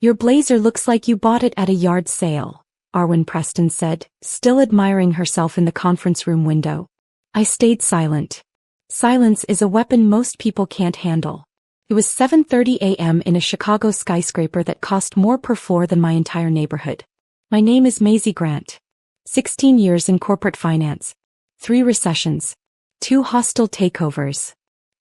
Your blazer looks like you bought it at a yard sale, Arwen Preston said, still admiring herself in the conference room window. I stayed silent. Silence is a weapon most people can't handle. It was 7:30 a.m. in a Chicago skyscraper that cost more per floor than my entire neighborhood. My name is Maisie Grant. 16 years in corporate finance. 3 recessions. 2 hostile takeovers.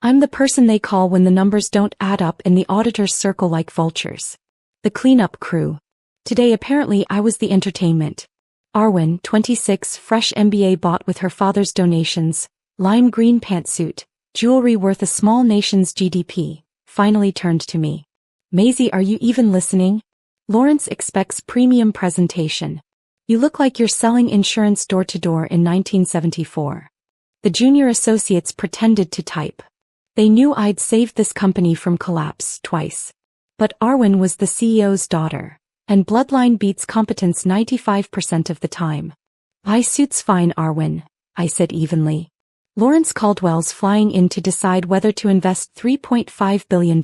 I'm the person they call when the numbers don't add up and the auditors circle like vultures. The cleanup crew. Today apparently I was the entertainment. Arwen, 26, fresh MBA bought with her father's donations, lime green pantsuit, jewelry worth a small nation's GDP, finally turned to me. Maisie, are you even listening? Lawrence expects premium presentation. You look like you're selling insurance door to door in 1974. The junior associates pretended to type. They knew I'd saved this company from collapse twice. But Arwen was the CEO's daughter, and bloodline beats competence 95% of the time. Suits fine, Arwen, I said evenly. Lawrence Caldwell's flying in to decide whether to invest $3.5 billion.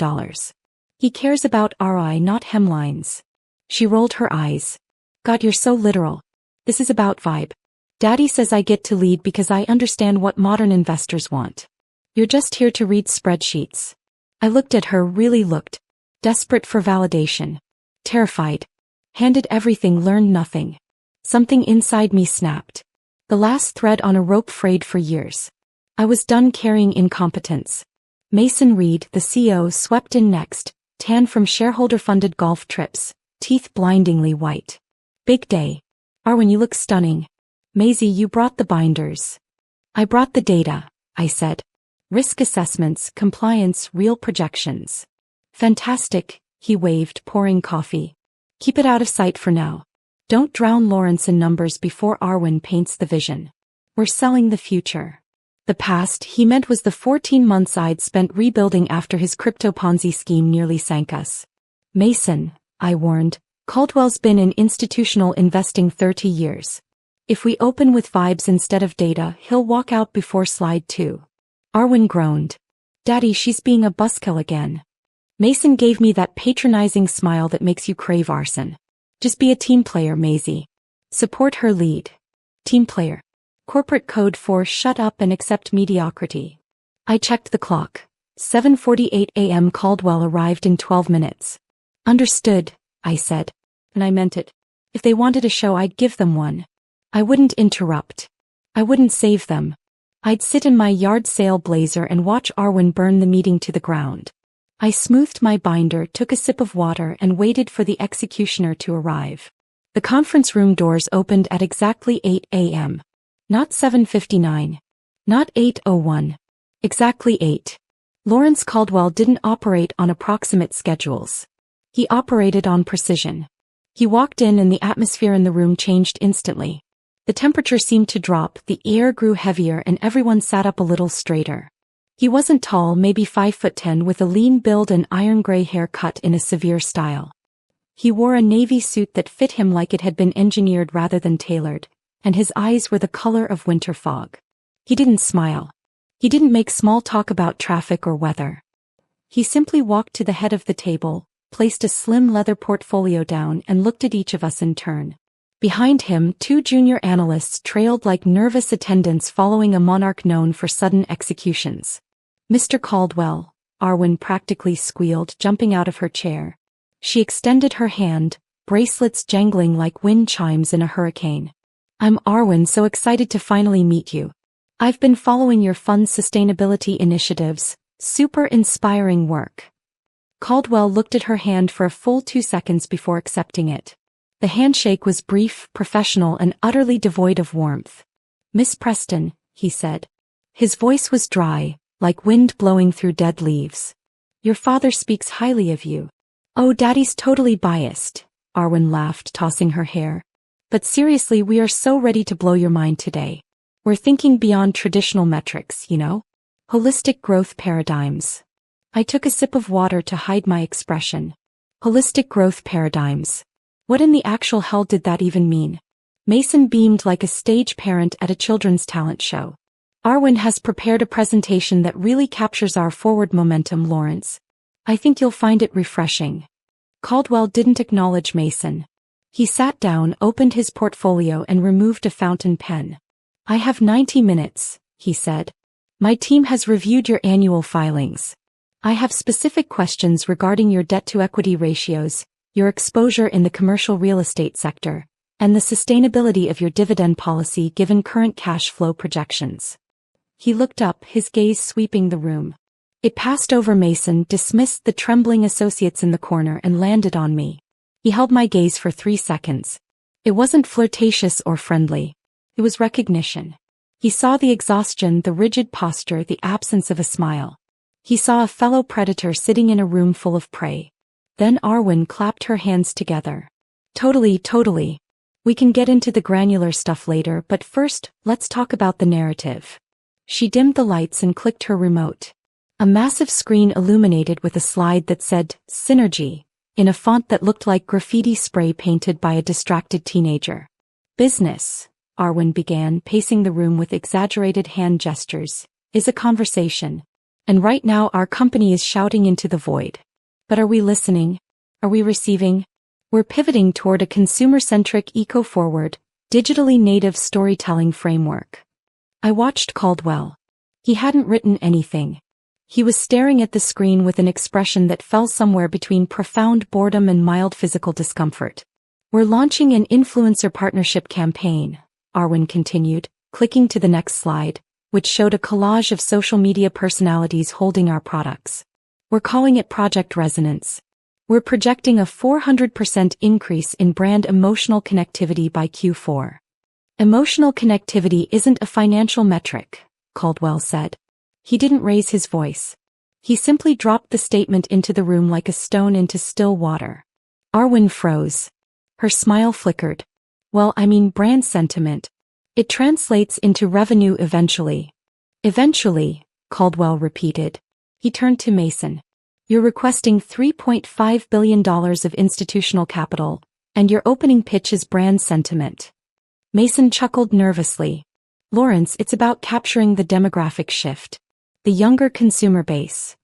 He cares about ROI, not hemlines. She rolled her eyes. God, you're so literal. This is about vibe. Daddy says I get to lead because I understand what modern investors want. You're just here to read spreadsheets. I looked at her, really looked. Desperate for validation. Terrified. Handed everything, learned nothing. Something inside me snapped. The last thread on a rope frayed for years. I was done carrying incompetence. Mason Reed, the CEO, swept in next, tan from shareholder-funded golf trips, teeth blindingly white. Big day. Arwen, you look stunning. Maisie, you brought the binders. I brought the data, I said. Risk assessments, compliance, real projections. Fantastic, he waved, pouring coffee. Keep it out of sight for now. Don't drown Lawrence in numbers before Arwen paints the vision. We're selling the future. The past, he meant, was the 14 months I'd spent rebuilding after his crypto Ponzi scheme nearly sank us. Mason, I warned, Caldwell's been in institutional investing 30 years. If we open with vibes instead of data, he'll walk out before slide 2. Arwen groaned. Daddy, she's being a buzzkill again. Mason gave me that patronizing smile that makes you crave arson. Just be a team player, Maisie. Support her lead. Team player. Corporate code for shut up and accept mediocrity. I checked the clock. 7:48 a.m. Caldwell arrived in 12 minutes. Understood, I said. And I meant it. If they wanted a show, I'd give them one. I wouldn't interrupt. I wouldn't save them. I'd sit in my yard sale blazer and watch Arwen burn the meeting to the ground. I smoothed my binder, took a sip of water, and waited for the executioner to arrive. The conference room doors opened at exactly 8 a.m. Not 7:59. Not 8:01. Exactly 8. Lawrence Caldwell didn't operate on approximate schedules. He operated on precision. He walked in and the atmosphere in the room changed instantly. The temperature seemed to drop, the air grew heavier, and everyone sat up a little straighter. He wasn't tall, maybe 5'10", with a lean build and iron gray hair cut in a severe style. He wore a navy suit that fit him like it had been engineered rather than tailored, and his eyes were the color of winter fog. He didn't smile. He didn't make small talk about traffic or weather. He simply walked to the head of the table, placed a slim leather portfolio down, and looked at each of us in turn. Behind him, 2 junior analysts trailed like nervous attendants following a monarch known for sudden executions. Mr. Caldwell, Arwen practically squealed, jumping out of her chair. She extended her hand, bracelets jangling like wind chimes in a hurricane. I'm Arwen, so excited to finally meet you. I've been following your fund sustainability initiatives, super inspiring work. Caldwell looked at her hand for a full 2 seconds before accepting it. The handshake was brief, professional, and utterly devoid of warmth. Miss Preston, he said. His voice was dry, like wind blowing through dead leaves. Your father speaks highly of you. Oh, Daddy's totally biased, Arwen laughed, tossing her hair. But seriously, we are so ready to blow your mind today. We're thinking beyond traditional metrics, you know? Holistic growth paradigms. I took a sip of water to hide my expression. Holistic growth paradigms. What in the actual hell did that even mean? Mason beamed like a stage parent at a children's talent show. Arwen has prepared a presentation that really captures our forward momentum, Lawrence. I think you'll find it refreshing. Caldwell didn't acknowledge Mason. He sat down, opened his portfolio and removed a fountain pen. I have 90 minutes, he said. My team has reviewed your annual filings. I have specific questions regarding your debt-to-equity ratios, your exposure in the commercial real estate sector, and the sustainability of your dividend policy given current cash flow projections. He looked up, his gaze sweeping the room. It passed over Mason, dismissed the trembling associates in the corner and landed on me. He held my gaze for 3 seconds. It wasn't flirtatious or friendly. It was recognition. He saw the exhaustion, the rigid posture, the absence of a smile. He saw a fellow predator sitting in a room full of prey. Then Arwen clapped her hands together. Totally. We can get into the granular stuff later, but first, let's talk about the narrative. She dimmed the lights and clicked her remote. A massive screen illuminated with a slide that said, Synergy, in a font that looked like graffiti spray painted by a distracted teenager. Business, Arwen began, pacing the room with exaggerated hand gestures, is a conversation. And right now our company is shouting into the void. But are we listening? Are we receiving? We're pivoting toward a consumer-centric, eco-forward, digitally native storytelling framework. I watched Caldwell. He hadn't written anything. He was staring at the screen with an expression that fell somewhere between profound boredom and mild physical discomfort. We're launching an influencer partnership campaign, Arwen continued, clicking to the next slide, which showed a collage of social media personalities holding our products. We're calling it Project Resonance. We're projecting a 400% increase in brand emotional connectivity by Q4. Emotional connectivity isn't a financial metric, Caldwell said. He didn't raise his voice. He simply dropped the statement into the room like a stone into still water. Arwen froze. Her smile flickered. Well, I mean brand sentiment. It translates into revenue eventually. Eventually, Caldwell repeated. He turned to Mason. You're requesting $3.5 billion of institutional capital, and your opening pitch is brand sentiment. Mason chuckled nervously. Lawrence, it's about capturing the demographic shift. The younger consumer base.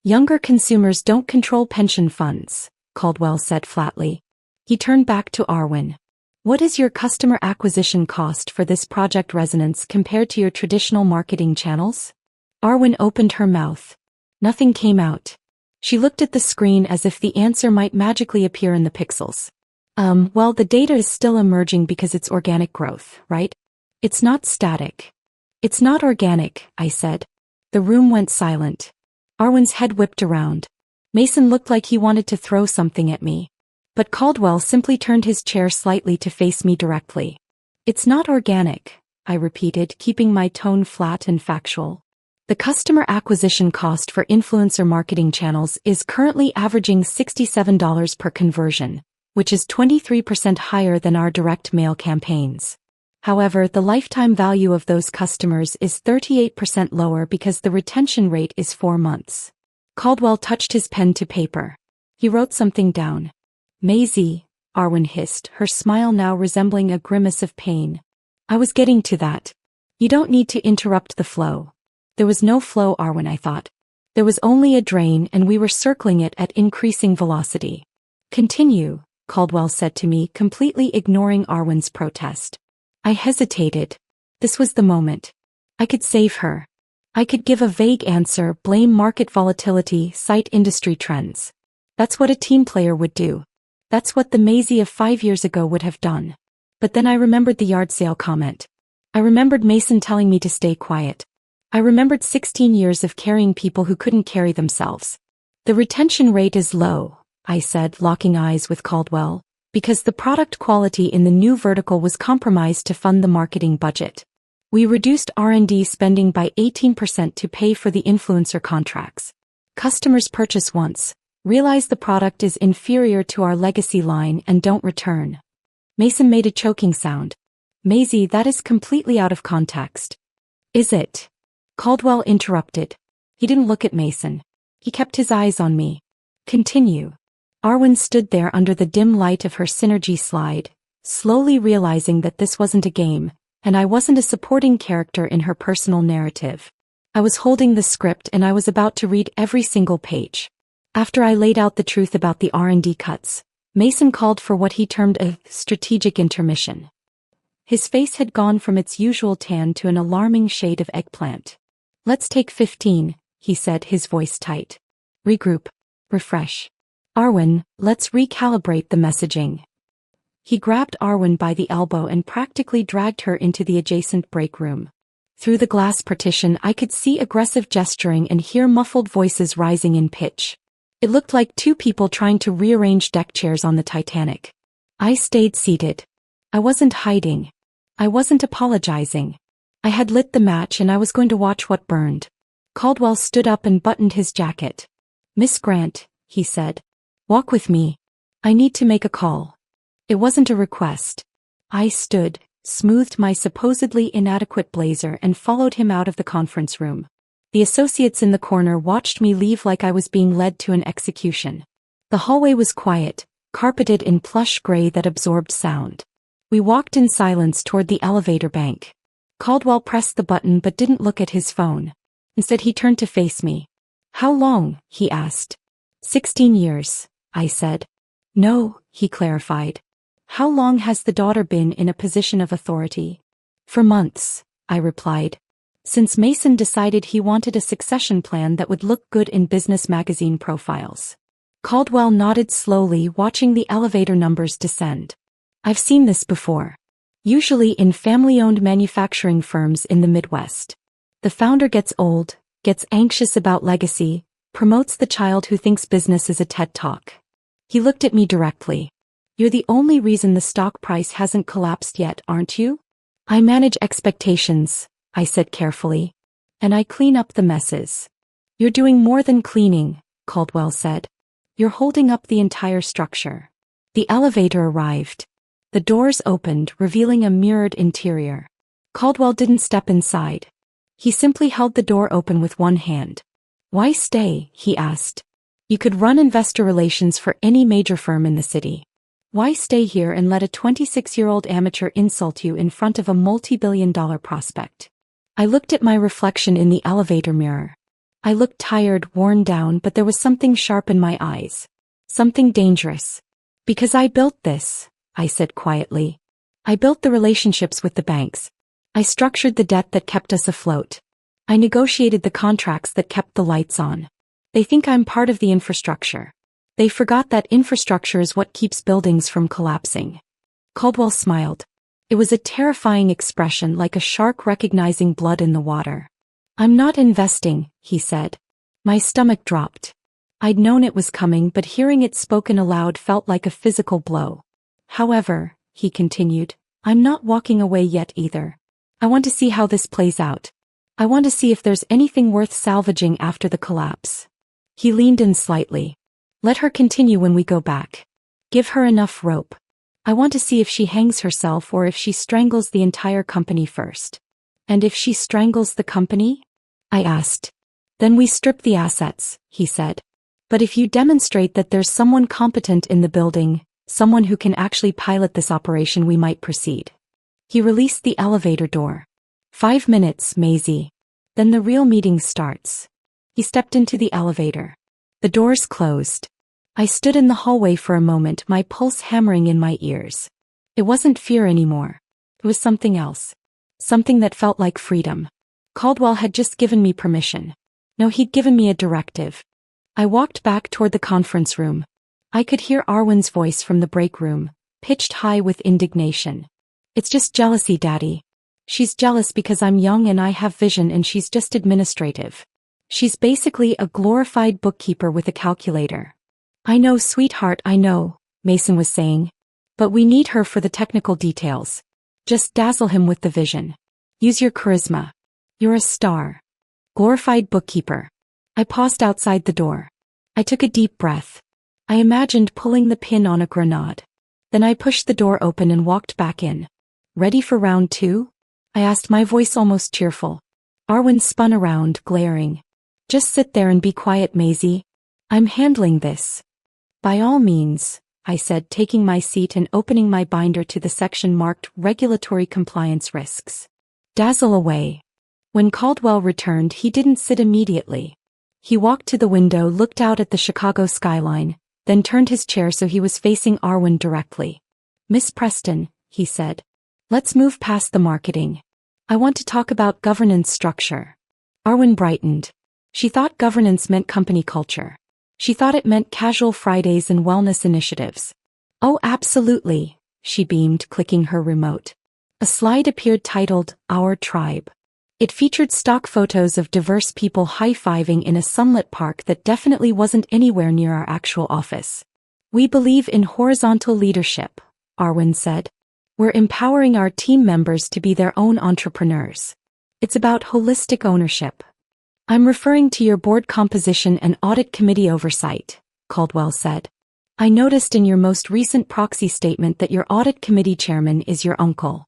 Younger consumers don't control pension funds, Caldwell said flatly. He turned back to Arwen. What is your customer acquisition cost for this Project Resonance compared to your traditional marketing channels? Arwen opened her mouth. Nothing came out. She looked at the screen as if the answer might magically appear in the pixels. Well, the data is still emerging because it's organic growth, right? It's not static. It's not organic, I said. The room went silent. Arwen's head whipped around. Mason looked like he wanted to throw something at me. But Caldwell simply turned his chair slightly to face me directly. It's not organic, I repeated, keeping my tone flat and factual. The customer acquisition cost for influencer marketing channels is currently averaging $67 per conversion, which is 23% higher than our direct mail campaigns. However, the lifetime value of those customers is 38% lower because the retention rate is 4 months. Caldwell touched his pen to paper. He wrote something down. Maisie, Arwen hissed, her smile now resembling a grimace of pain. I was getting to that. You don't need to interrupt the flow. There was no flow, Arwen, I thought. There was only a drain and we were circling it at increasing velocity. Continue, Caldwell said to me, completely ignoring Arwen's protest. I hesitated. This was the moment. I could save her. I could give a vague answer, blame market volatility, cite industry trends. That's what a team player would do. That's what the Maisie of 5 years ago would have done. But then I remembered the yard sale comment. I remembered Mason telling me to stay quiet. I remembered 16 years of carrying people who couldn't carry themselves. The retention rate is low, I said, locking eyes with Caldwell, because the product quality in the new vertical was compromised to fund the marketing budget. We reduced R&D spending by 18% to pay for the influencer contracts. Customers purchase once, realize the product is inferior to our legacy line and don't return. Mason made a choking sound. Maisie, that is completely out of context. Is it? Caldwell interrupted. He didn't look at Mason. He kept his eyes on me. Continue. Arwen stood there under the dim light of her synergy slide, slowly realizing that this wasn't a game, and I wasn't a supporting character in her personal narrative. I was holding the script and I was about to read every single page. After I laid out the truth about the R&D cuts, Mason called for what he termed a strategic intermission. His face had gone from its usual tan to an alarming shade of eggplant. "Let's take 15, he said, his voice tight. "Regroup. Refresh. Arwen, let's recalibrate the messaging." He grabbed Arwen by the elbow and practically dragged her into the adjacent break room. Through the glass partition I could see aggressive gesturing and hear muffled voices rising in pitch. It looked like two people trying to rearrange deck chairs on the Titanic. I stayed seated. I wasn't hiding. I wasn't apologizing. I had lit the match and I was going to watch what burned. Caldwell stood up and buttoned his jacket. "Miss Grant," he said. "Walk with me. I need to make a call." It wasn't a request. I stood, smoothed my supposedly inadequate blazer and followed him out of the conference room. The associates in the corner watched me leave like I was being led to an execution. The hallway was quiet, carpeted in plush gray that absorbed sound. We walked in silence toward the elevator bank. Caldwell pressed the button but didn't look at his phone. Instead he turned to face me. "How long?" he asked. 16 years, I said. "No," he clarified. "How long has the daughter been in a position of authority?" "For months," I replied. "Since Mason decided he wanted a succession plan that would look good in business magazine profiles." Caldwell nodded slowly, watching the elevator numbers descend. "I've seen this before. Usually in family-owned manufacturing firms in the Midwest. The founder gets old, gets anxious about legacy, promotes the child who thinks business is a TED Talk." He looked at me directly. "You're the only reason the stock price hasn't collapsed yet, aren't you?" "I manage expectations," I said carefully. "And I clean up the messes." "You're doing more than cleaning," Caldwell said. "You're holding up the entire structure." The elevator arrived. The doors opened, revealing a mirrored interior. Caldwell didn't step inside. He simply held the door open with one hand. "Why stay?" he asked. "You could run investor relations for any major firm in the city. Why stay here and let a 26-year-old amateur insult you in front of a multi-billion-dollar prospect?" I looked at my reflection in the elevator mirror. I looked tired, worn down, but there was something sharp in my eyes. Something dangerous. "Because I built this," I said quietly. "I built the relationships with the banks. I structured the debt that kept us afloat. I negotiated the contracts that kept the lights on. They think I'm part of the infrastructure. They forgot that infrastructure is what keeps buildings from collapsing." Caldwell smiled. It was a terrifying expression, like a shark recognizing blood in the water. "I'm not investing," he said. My stomach dropped. I'd known it was coming, but hearing it spoken aloud felt like a physical blow. "However," he continued, "I'm not walking away yet either. I want to see how this plays out. I want to see if there's anything worth salvaging after the collapse." He leaned in slightly. "Let her continue when we go back. Give her enough rope. I want to see if she hangs herself or if she strangles the entire company first." "And if she strangles the company?" I asked. "Then we strip the assets," he said. "But if you demonstrate that there's someone competent in the building, someone who can actually pilot this operation, we might proceed." He released the elevator door. 5 minutes, Maisie. Then the real meeting starts." He stepped into the elevator. The doors closed. I stood in the hallway for a moment, my pulse hammering in my ears. It wasn't fear anymore. It was something else. Something that felt like freedom. Caldwell had just given me permission. No, he'd given me a directive. I walked back toward the conference room. I could hear Arwen's voice from the break room, pitched high with indignation. "It's just jealousy, Daddy. She's jealous because I'm young and I have vision, and she's just administrative. She's basically a glorified bookkeeper with a calculator." "I know, sweetheart, I know," Mason was saying. "But we need her for the technical details. Just dazzle him with the vision. Use your charisma. You're a star. Glorified bookkeeper." I paused outside the door. I took a deep breath. I imagined pulling the pin on a grenade. Then I pushed the door open and walked back in. "Ready for round 2? I asked, my voice almost cheerful. Arwen spun around, glaring. "Just sit there and be quiet, Maisie. I'm handling this." "By all means," I said, taking my seat and opening my binder to the section marked Regulatory Compliance Risks. "Dazzle away." When Caldwell returned, he didn't sit immediately. He walked to the window, looked out at the Chicago skyline, then turned his chair so he was facing Arwen directly. "Miss Preston," he said. "Let's move past the marketing. I want to talk about governance structure." Arwen brightened. She thought governance meant company culture. She thought it meant casual Fridays and wellness initiatives. "Oh, absolutely," she beamed, clicking her remote. A slide appeared titled, "Our Tribe." It featured stock photos of diverse people high-fiving in a sunlit park that definitely wasn't anywhere near our actual office. "We believe in horizontal leadership," Arwen said. "We're empowering our team members to be their own entrepreneurs. It's about holistic ownership." "I'm referring to your board composition and audit committee oversight," Caldwell said. "I noticed in your most recent proxy statement that your audit committee chairman is your uncle."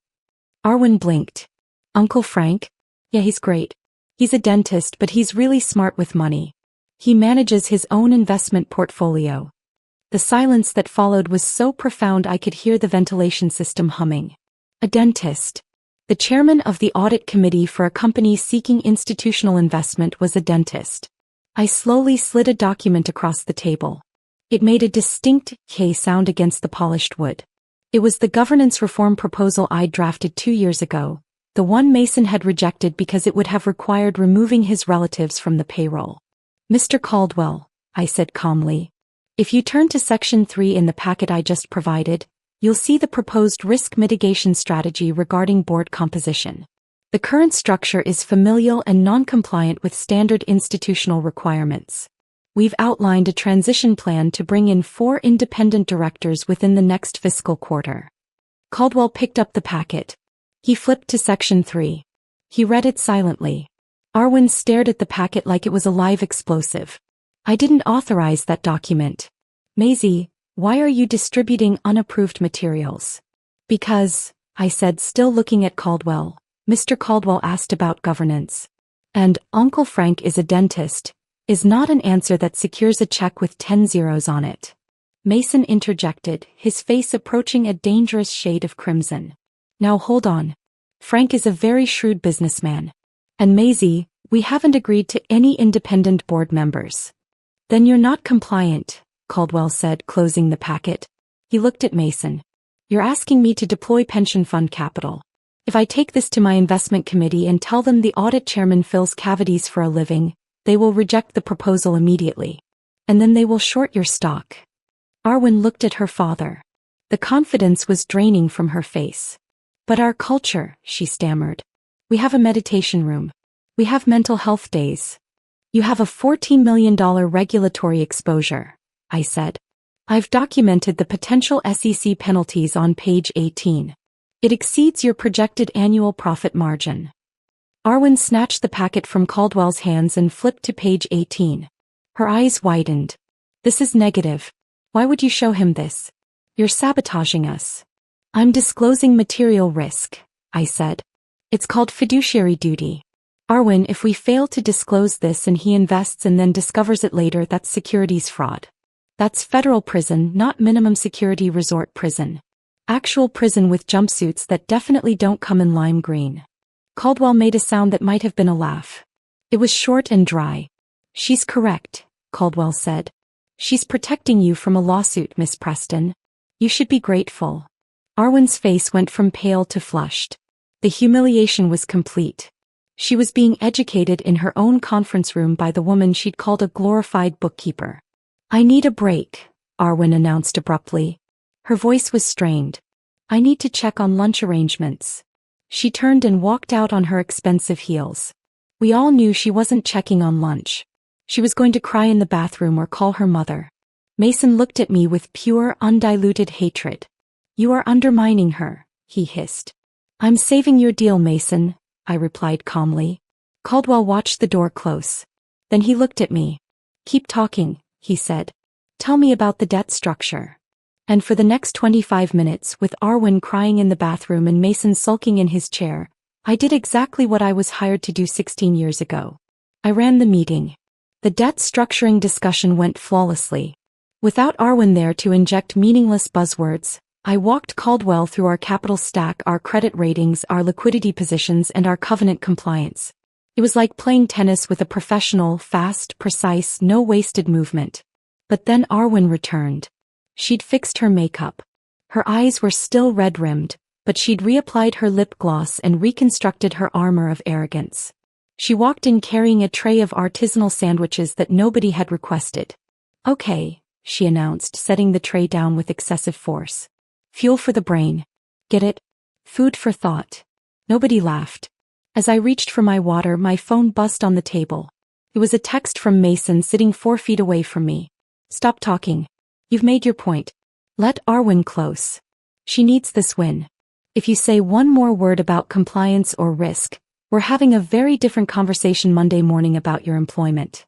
Arwen blinked. "Uncle Frank? Yeah, he's great. He's a dentist, but he's really smart with money. He manages his own investment portfolio." The silence that followed was so profound I could hear the ventilation system humming. A dentist. The chairman of the audit committee for a company seeking institutional investment was a dentist. I slowly slid a document across the table. It made a distinct K sound against the polished wood. It was the governance reform proposal I'd drafted 2 years ago, the one Mason had rejected because it would have required removing his relatives from the payroll. "Mr. Caldwell," I said calmly, "if you turn to Section 3 in the packet I just provided, you'll see the proposed risk mitigation strategy regarding board composition. The current structure is familial and non-compliant with standard institutional requirements. We've outlined a transition plan to bring in 4 independent directors within the next fiscal quarter." Caldwell picked up the packet. He flipped to Section 3. He read it silently. Arwen stared at the packet like it was a live explosive. "I didn't authorize that document." "Maisie, why are you distributing unapproved materials?" "Because," I said, still looking at Caldwell. "Mr. Caldwell asked about governance. And Uncle Frank is a dentist is not an answer that secures a check with 10 zeros on it." Mason interjected, his face approaching a dangerous shade of crimson. "Now hold on. Frank is a very shrewd businessman. And Maisie, we haven't agreed to any independent board members." "Then you're not compliant," Caldwell said, closing the packet. He looked at Mason. "You're asking me to deploy pension fund capital. If I take this to my investment committee and tell them the audit chairman fills cavities for a living, they will reject the proposal immediately. And then they will short your stock." Arwen looked at her father. The confidence was draining from her face. "But our culture," she stammered. "We have a meditation room. We have mental health days. You have a $14 million regulatory exposure," I said. "I've documented the potential SEC penalties on page 18. It exceeds your projected annual profit margin." Arwen snatched the packet from Caldwell's hands and flipped to page 18. Her eyes widened. "This is negative. Why would you show him this? You're sabotaging us." "I'm disclosing material risk," I said. "It's called fiduciary duty. Arwen, if we fail to disclose this and he invests and then discovers it later, that's securities fraud. That's federal prison, not minimum security resort prison. Actual prison with jumpsuits that definitely don't come in lime green." Caldwell made a sound that might have been a laugh. It was short and dry. "She's correct," Caldwell said. "She's protecting you from a lawsuit, Miss Preston. You should be grateful." Arwen's face went from pale to flushed. The humiliation was complete. She was being educated in her own conference room by the woman she'd called a glorified bookkeeper. "I need a break," Arwen announced abruptly. Her voice was strained. "I need to check on lunch arrangements." She turned and walked out on her expensive heels. We all knew she wasn't checking on lunch. She was going to cry in the bathroom or call her mother. Mason looked at me with pure, undiluted hatred. "You are undermining her," he hissed. "I'm saving your deal, Mason," I replied calmly. Caldwell watched the door close. Then he looked at me. "Keep talking," he said. "Tell me about the debt structure." And for the next 25 minutes, with Arwen crying in the bathroom and Mason sulking in his chair, I did exactly what I was hired to do 16 years ago. I ran the meeting. The debt structuring discussion went flawlessly. Without Arwen there to inject meaningless buzzwords, I walked Caldwell through our capital stack, our credit ratings, our liquidity positions, and our covenant compliance. It was like playing tennis with a professional, fast, precise, no wasted movement. But then Arwen returned. She'd fixed her makeup. Her eyes were still red-rimmed, but she'd reapplied her lip gloss and reconstructed her armor of arrogance. She walked in carrying a tray of artisanal sandwiches that nobody had requested. "Okay," she announced, setting the tray down with excessive force. "Fuel for the brain. Get it? Food for thought." Nobody laughed. As I reached for my water, my phone buzzed on the table. It was a text from Mason sitting 4 feet away from me. "Stop talking. You've made your point. Let Arwen close. She needs this win. If you say one more word about compliance or risk, we're having a very different conversation Monday morning about your employment."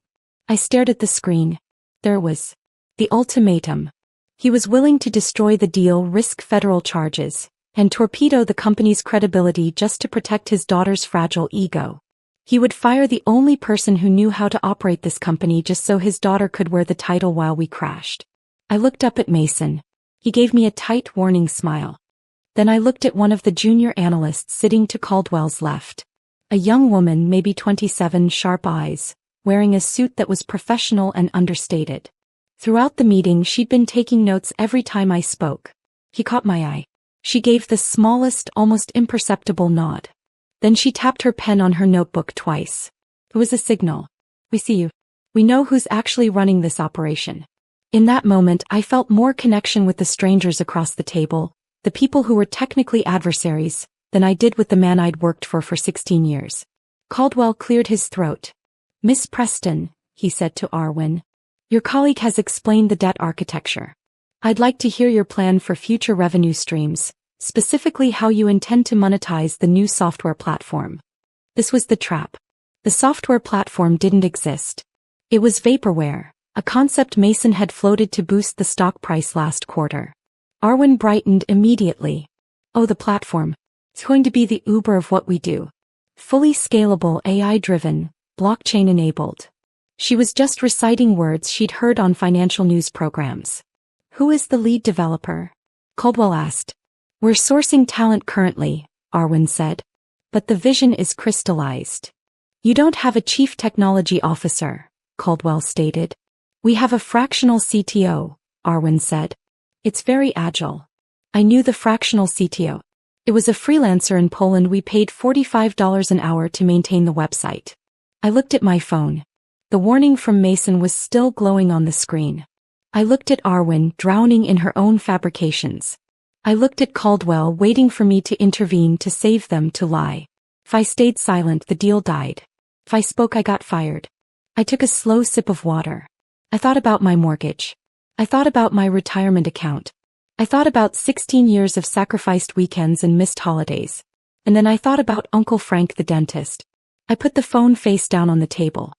I stared at the screen. There it was. The ultimatum. He was willing to destroy the deal, risk federal charges, and torpedo the company's credibility just to protect his daughter's fragile ego. He would fire the only person who knew how to operate this company just so his daughter could wear the title while we crashed. I looked up at Mason. He gave me a tight, warning smile. Then I looked at one of the junior analysts sitting to Caldwell's left. A young woman, maybe 27, sharp eyes, wearing a suit that was professional and understated. Throughout the meeting, she'd been taking notes every time I spoke. He caught my eye. She gave the smallest, almost imperceptible nod. Then she tapped her pen on her notebook twice. It was a signal. "We see you. We know who's actually running this operation." In that moment, I felt more connection with the strangers across the table, the people who were technically adversaries, than I did with the man I'd worked for 16 years. Caldwell cleared his throat. "Miss Preston," he said to Arwen, "your colleague has explained the debt architecture. I'd like to hear your plan for future revenue streams, specifically how you intend to monetize the new software platform." This was the trap. The software platform didn't exist. It was vaporware, a concept Mason had floated to boost the stock price last quarter. Arwen brightened immediately. "Oh, the platform. It's going to be the Uber of what we do. Fully scalable, AI-driven, blockchain-enabled." She was just reciting words she'd heard on financial news programs. "Who is the lead developer?" Caldwell asked. "We're sourcing talent currently," Arwen said. "But the vision is crystallized." "You don't have a chief technology officer," Caldwell stated. "We have a fractional CTO," Arwen said. "It's very agile." I knew the fractional CTO. It was a freelancer in Poland. We paid $45 an hour to maintain the website. I looked at my phone. The warning from Mason was still glowing on the screen. I looked at Arwen, drowning in her own fabrications. I looked at Caldwell, waiting for me to intervene to save them, to lie. If I stayed silent, the deal died. If I spoke, I got fired. I took a slow sip of water. I thought about my mortgage. I thought about my retirement account. I thought about 16 years of sacrificed weekends and missed holidays. And then I thought about Uncle Frank the dentist. I put the phone face down on the table.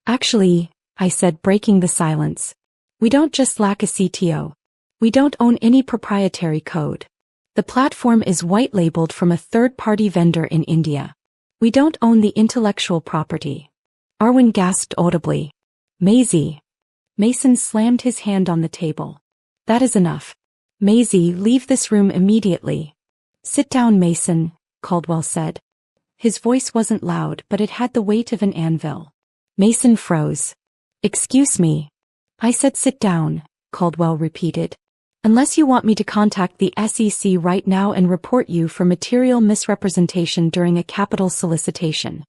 "Actually," I said, breaking the silence, "we don't just lack a CTO. We don't own any proprietary code. The platform is white-labeled from a third-party vendor in India. We don't own the intellectual property." Arwen gasped audibly. "Maisie." Mason slammed his hand on the table. "That is enough. Maisie, leave this room immediately." "Sit down, Mason," Caldwell said. His voice wasn't loud, but it had the weight of an anvil. Mason froze. "Excuse me." "I said sit down," Caldwell repeated. "Unless you want me to contact the SEC right now and report you for material misrepresentation during a capital solicitation."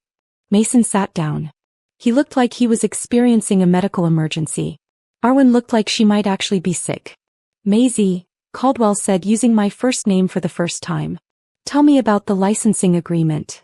Mason sat down. He looked like he was experiencing a medical emergency. Arwen looked like she might actually be sick. "Maisie," Caldwell said, using my first name for the first time, "tell me about the licensing agreement."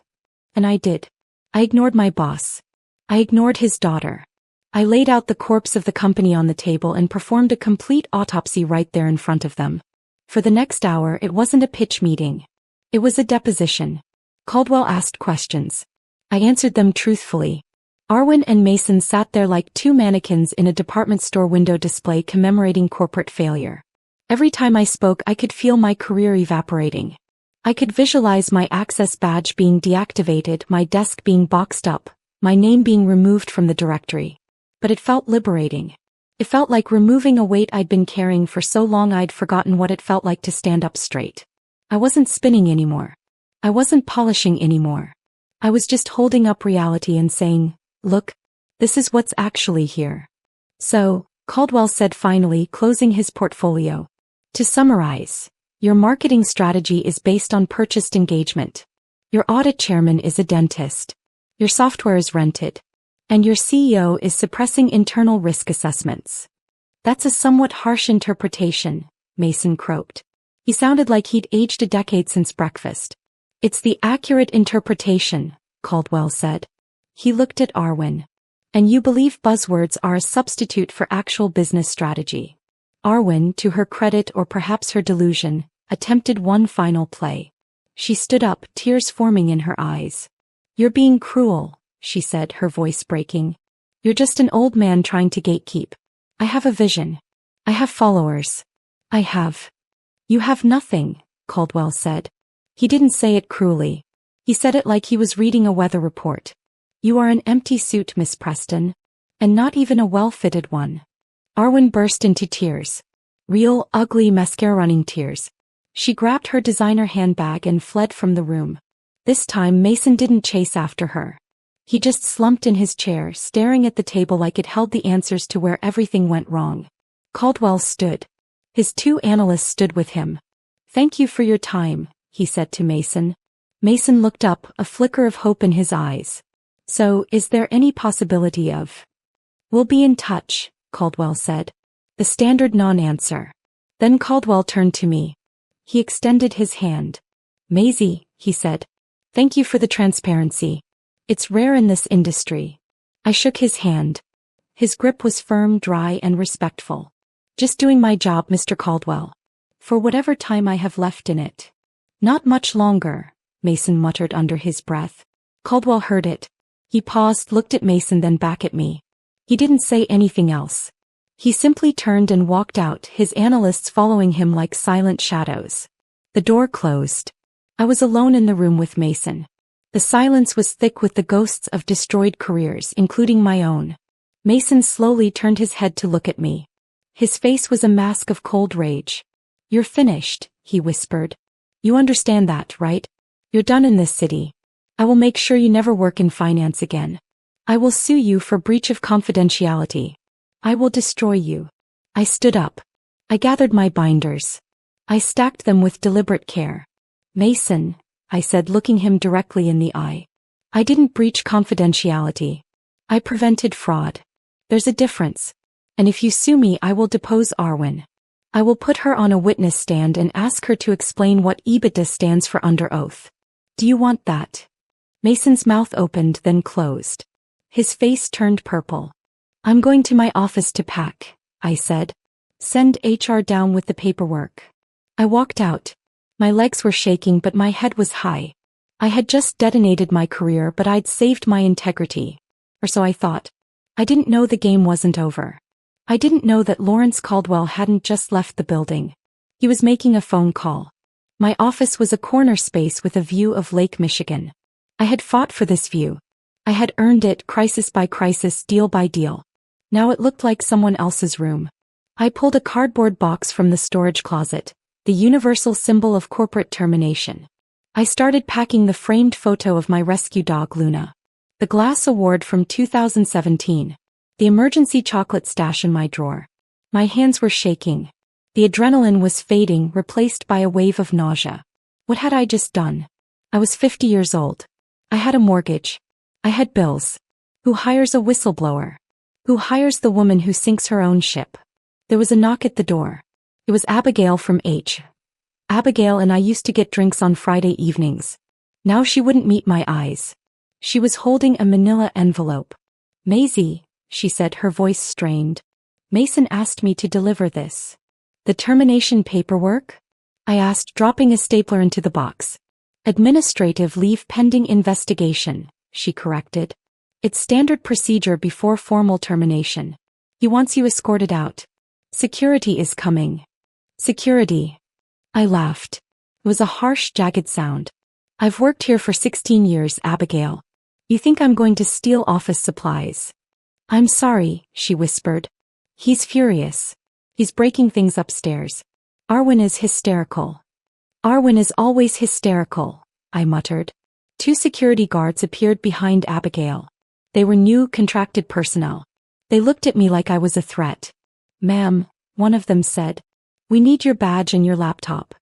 And I did. I ignored my boss. I ignored his daughter. I laid out the corpse of the company on the table and performed a complete autopsy right there in front of them. For the next hour, it wasn't a pitch meeting. It was a deposition. Caldwell asked questions. I answered them truthfully. Arwen and Mason sat there like two mannequins in a department store window display commemorating corporate failure. Every time I spoke, I could feel my career evaporating. I could visualize my access badge being deactivated, my desk being boxed up, my name being removed from the directory. But it felt liberating. It felt like removing a weight I'd been carrying for so long I'd forgotten what it felt like to stand up straight. I wasn't spinning anymore. I wasn't polishing anymore. I was just holding up reality and saying, look, this is what's actually here. So, Caldwell said finally, closing his portfolio. To summarize, your marketing strategy is based on purchased engagement. Your audit chairman is a dentist. Your software is rented. And your CEO is suppressing internal risk assessments. That's a somewhat harsh interpretation, Mason croaked. He sounded like he'd aged a decade since breakfast. It's the accurate interpretation, Caldwell said. He looked at Arwen. And you believe buzzwords are a substitute for actual business strategy. Arwen, to her credit or perhaps her delusion, attempted one final play. She stood up, tears forming in her eyes. You're being cruel, she said, her voice breaking. You're just an old man trying to gatekeep. I have a vision. I have followers. You have nothing, Caldwell said. He didn't say it cruelly. He said it like he was reading a weather report. You are an empty suit, Miss Preston. And not even a well-fitted one. Arwen burst into tears. Real, ugly, mascara-running tears. She grabbed her designer handbag and fled from the room. This time Mason didn't chase after her. He just slumped in his chair, staring at the table like it held the answers to where everything went wrong. Caldwell stood. His two analysts stood with him. Thank you for your time, he said to Mason. Mason looked up, a flicker of hope in his eyes. So, is there any possibility of... We'll be in touch, Caldwell said. The standard non-answer. Then Caldwell turned to me. He extended his hand. Maisie, he said. Thank you for the transparency. It's rare in this industry. I shook his hand. His grip was firm, dry, and respectful. Just doing my job, Mr. Caldwell. For whatever time I have left in it. Not much longer, Mason muttered under his breath. Caldwell heard it. He paused, looked at Mason, then back at me. He didn't say anything else. He simply turned and walked out, his analysts following him like silent shadows. The door closed. I was alone in the room with Mason. The silence was thick with the ghosts of destroyed careers, including my own. Mason slowly turned his head to look at me. His face was a mask of cold rage. You're finished, he whispered. You understand that, right? You're done in this city. I will make sure you never work in finance again. I will sue you for breach of confidentiality. I will destroy you. I stood up. I gathered my binders. I stacked them with deliberate care. Mason, I said, looking him directly in the eye. I didn't breach confidentiality. I prevented fraud. There's a difference. And if you sue me, I will depose Arwen. I will put her on a witness stand and ask her to explain what EBITDA stands for under oath. Do you want that? Mason's mouth opened, then closed. His face turned purple. I'm going to my office to pack, I said. Send HR down with the paperwork. I walked out. My legs were shaking, but my head was high. I had just detonated my career, but I'd saved my integrity. Or so I thought. I didn't know the game wasn't over. I didn't know that Lawrence Caldwell hadn't just left the building. He was making a phone call. My office was a corner space with a view of Lake Michigan. I had fought for this view. I had earned it, crisis by crisis, deal by deal. Now it looked like someone else's room. I pulled a cardboard box from the storage closet, the universal symbol of corporate termination. I started packing the framed photo of my rescue dog Luna. The glass award from 2017. The emergency chocolate stash in my drawer. My hands were shaking. The adrenaline was fading, replaced by a wave of nausea. What had I just done? I was 50 years old. I had a mortgage. I had bills. Who hires a whistleblower? Who hires the woman who sinks her own ship? There was a knock at the door. It was Abigail from H. Abigail and I used to get drinks on Friday evenings. Now she wouldn't meet my eyes. She was holding a manila envelope. Maisie, she said, her voice strained. Mason asked me to deliver this. The termination paperwork? I asked, dropping a stapler into the box. Administrative leave pending investigation, she corrected. It's standard procedure before formal termination. He wants you escorted out. Security is coming. Security. I laughed. It was a harsh, jagged sound. I've worked here for 16 years, Abigail. You think I'm going to steal office supplies? I'm sorry, she whispered. He's furious. He's breaking things upstairs. Arwen is hysterical. Arwen is always hysterical, I muttered. 2 security guards appeared behind Abigail. They were new, contracted personnel. They looked at me like I was a threat. "Ma'am," one of them said, "we need your badge and your laptop."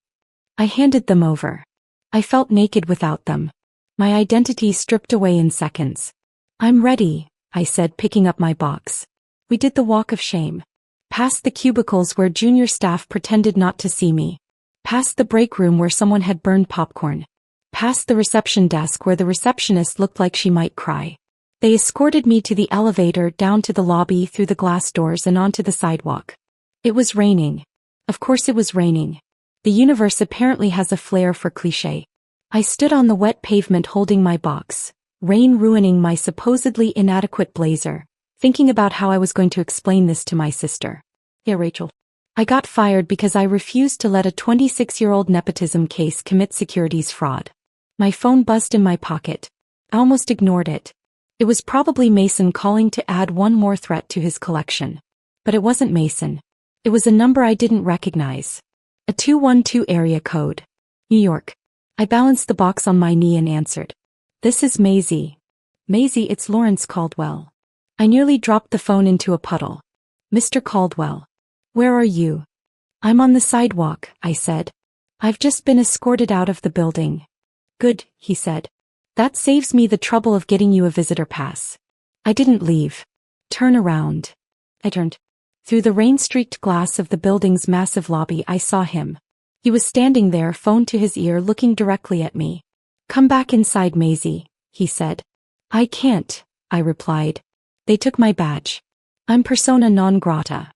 I handed them over. I felt naked without them. My identity stripped away in seconds. "I'm ready," I said, picking up my box. We did the walk of shame. Past the cubicles where junior staff pretended not to see me. Past the break room where someone had burned popcorn. Past the reception desk where the receptionist looked like she might cry. They escorted me to the elevator, down to the lobby, through the glass doors and onto the sidewalk. It was raining. Of course it was raining. The universe apparently has a flair for cliché. I stood on the wet pavement holding my box, rain ruining my supposedly inadequate blazer, thinking about how I was going to explain this to my sister. "Yeah, Rachel. I got fired because I refused to let a 26-year-old nepotism case commit securities fraud." My phone buzzed in my pocket. I almost ignored it. It was probably Mason calling to add one more threat to his collection. But it wasn't Mason. It was a number I didn't recognize. A 212 area code. New York. I balanced the box on my knee and answered. "This is Maisie." "Maisie, it's Lawrence Caldwell." I nearly dropped the phone into a puddle. "Mr. Caldwell. Where are you?" "I'm on the sidewalk," I said. "I've just been escorted out of the building." "Good," he said. "That saves me the trouble of getting you a visitor pass." I didn't leave. "Turn around." I turned. Through the rain-streaked glass of the building's massive lobby I saw him. He was standing there, phone to his ear, looking directly at me. "Come back inside, Maisie," he said. "I can't," I replied. "They took my badge. I'm persona non grata."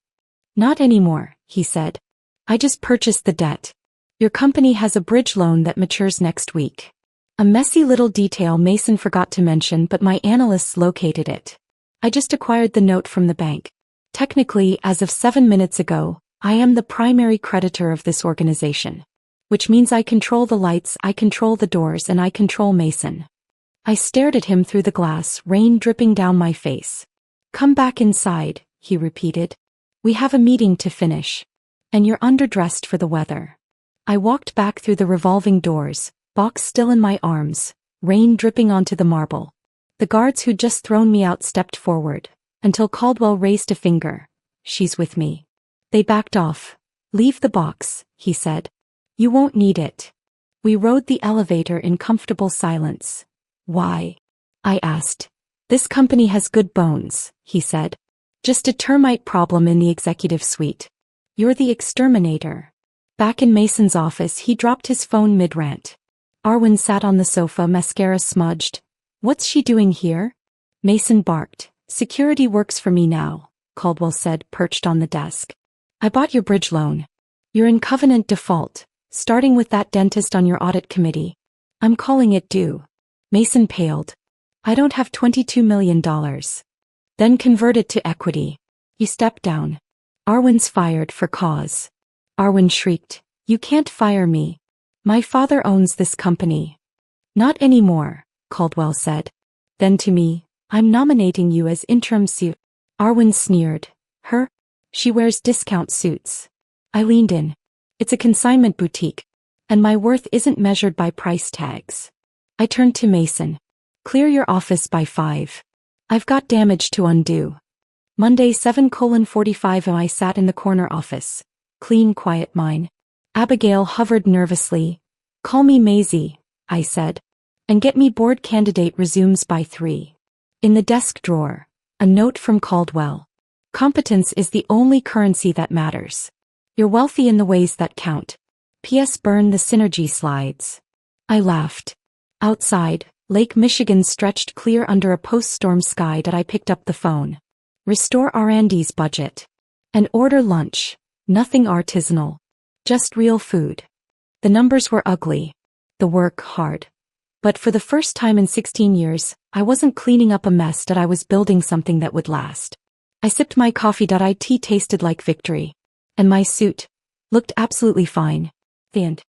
"Not anymore," he said. "I just purchased the debt. Your company has a bridge loan that matures next week." A messy little detail Mason forgot to mention, but my analysts located it. I just acquired the note from the bank. Technically, as of 7 minutes ago, I am the primary creditor of this organization. Which means I control the lights, I control the doors, and I control Mason. I stared at him through the glass, rain dripping down my face. "Come back inside," he repeated. "We have a meeting to finish. And you're underdressed for the weather." I walked back through the revolving doors, box still in my arms, rain dripping onto the marble. The guards who'd just thrown me out stepped forward, until Caldwell raised a finger. "She's with me." They backed off. "Leave the box," he said. "You won't need it." We rode the elevator in comfortable silence. "Why?" I asked. "This company has good bones," he said. "Just a termite problem in the executive suite. You're the exterminator." Back in Mason's office, he dropped his phone mid-rant. Arwen sat on the sofa, mascara smudged. "What's she doing here?" Mason barked. "Security works for me now," Caldwell said, perched on the desk. "I bought your bridge loan. You're in covenant default, starting with that dentist on your audit committee. I'm calling it due." Mason paled. "I don't have $22 million. Then convert it to equity." He stepped down. "Arwen's fired for cause." Arwen shrieked. "You can't fire me. My father owns this company." "Not anymore," Caldwell said. Then to me, "I'm nominating you as interim CEO." Arwen sneered. "Her? She wears discount suits." I leaned in. "It's a consignment boutique, and my worth isn't measured by price tags." I turned to Mason. "Clear your office by 5. I've got damage to undo." Monday 7:45 I sat in the corner office. Clean, quiet mine. Abigail hovered nervously. "Call me Maisie," I said. "And get me board candidate resumes by 3. In the desk drawer, a note from Caldwell. "Competence is the only currency that matters. You're wealthy in the ways that count. P.S. Burn the synergy slides." I laughed. Outside, Lake Michigan stretched clear under a post-storm sky that I picked up the phone. "Restore R&D's budget. And order lunch. Nothing artisanal. Just real food." The numbers were ugly. The work hard. But for the first time in 16 years, I wasn't cleaning up a mess, that I was building something that would last. I sipped my coffee. It tasted like victory. And my suit looked absolutely fine. The end.